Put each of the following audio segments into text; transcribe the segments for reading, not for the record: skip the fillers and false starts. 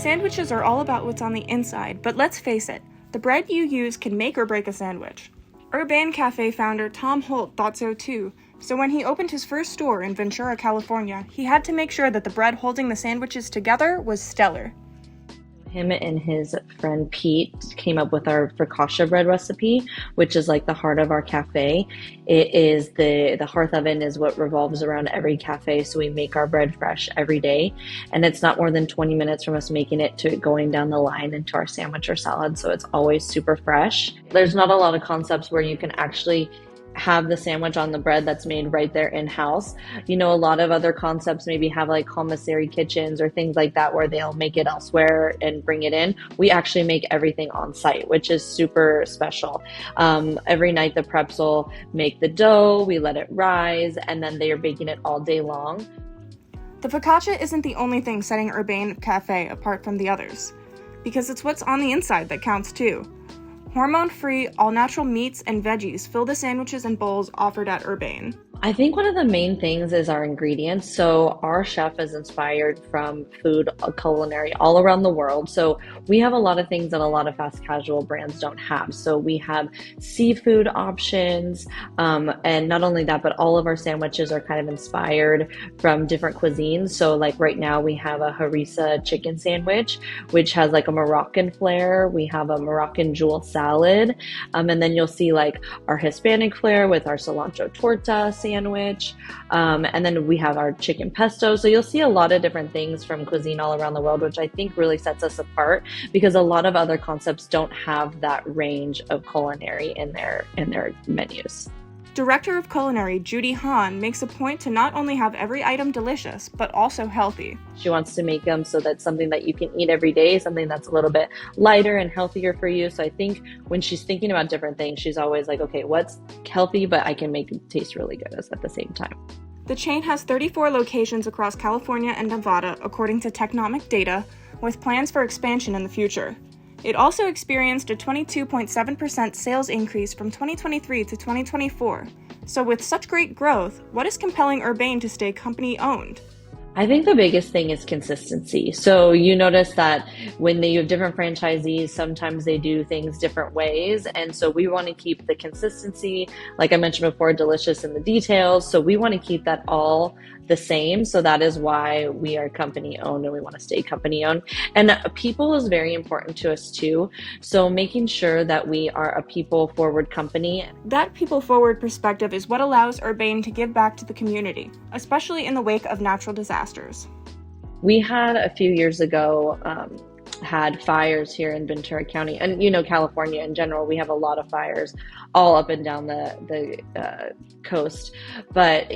Sandwiches are all about what's on the inside, but let's face it, the bread you use can make or break a sandwich. Urbane Cafe founder Tom Holt thought so too, so when he opened his first store in Ventura, California, he had to make sure that the bread holding the sandwiches together was stellar. Him and his friend Pete came up with our focaccia bread recipe, which is like the heart of our cafe. It is the hearth oven is what revolves around every cafe, so we make our bread fresh every day, and it's not more than 20 minutes from us making it to going down the line into our sandwich or salad, so it's always super fresh. There's not a lot of concepts where you can actually have the sandwich on the bread that's made right there in-house. You know, a lot of other concepts maybe have like commissary kitchens or things like that where they'll make it elsewhere and bring it in. We actually make everything on site, which is super special. Every night the preps will make the dough, we let it rise, and then they are baking it all day long. The focaccia isn't the only thing setting Urbane Cafe apart from the others, because it's what's on the inside that counts too. Hormone-free, all-natural meats and veggies fill the sandwiches and bowls offered at Urbane. I think one of the main things is our ingredients. So our chef is inspired from food culinary all around the world. So we have a lot of things that a lot of fast casual brands don't have. So we have seafood options, and not only that, but all of our sandwiches are kind of inspired from different cuisines. So like right now we have a harissa chicken sandwich, which has like a Moroccan flair. We have a Moroccan jewel salad, and then you'll see like our Hispanic flair with our cilantro torta sandwich, and then we have our chicken pesto. So you'll see a lot of different things from cuisine all around the world, which I think really sets us apart because a lot of other concepts don't have that range of culinary in their menus. Director of Culinary Judy Hahn makes a point to not only have every item delicious, but also healthy. She wants to make them so that's something that you can eat every day, something that's a little bit lighter and healthier for you. So I think when she's thinking about different things, she's always like, okay, what's healthy, but I can make it taste really good at the same time. The chain has 34 locations across California and Nevada, according to Technomic data, with plans for expansion in the future. It also experienced a 22.7% sales increase from 2023 to 2024. So with such great growth, what is compelling Urbane to stay company-owned? I think the biggest thing is consistency. So you notice that when you have different franchisees, sometimes they do things different ways. And so we want to keep the consistency, like I mentioned before, delicious in the details. So we want to keep that all the same. So that is why we are company owned and we want to stay company owned. And people is very important to us too. So making sure that we are a people forward company. That people forward perspective is what allows Urbane to give back to the community, especially in the wake of natural disasters. We had a few years ago, had fires here in Ventura County, and you know, California in general, we have a lot of fires all up and down the coast. But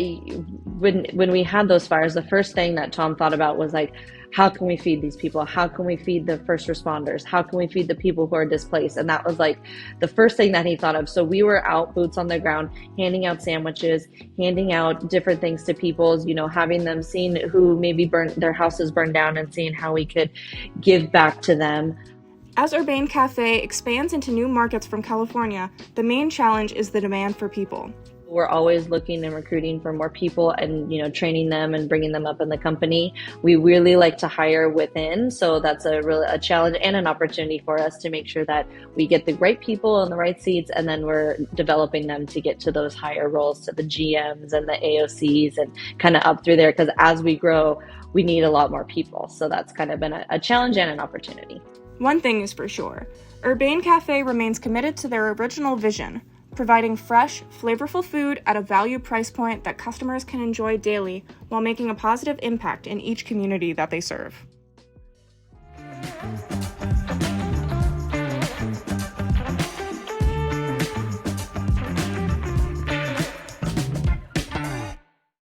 when we had those fires, the first thing that Tom thought about was like, how can we feed these people? How can we feed the first responders? How can we feed the people who are displaced? And that was like the first thing that he thought of. So we were out, boots on the ground, handing out sandwiches, handing out different things to people, you know, having them seeing who maybe their houses burned down and seeing how we could give back to them. As Urbane Cafe expands into new markets from California, the main challenge is the demand for people. We're always looking and recruiting for more people and, you know, training them and bringing them up in the company. We really like to hire within. So that's a challenge and an opportunity for us to make sure that we get the right people in the right seats. And then we're developing them to get to those higher roles, to the GMs and the AOCs and kind of up through there. Because as we grow, we need a lot more people. So that's kind of been a challenge and an opportunity. One thing is for sure, Urbane Cafe remains committed to their original vision, providing fresh, flavorful food at a value price point that customers can enjoy daily while making a positive impact in each community that they serve.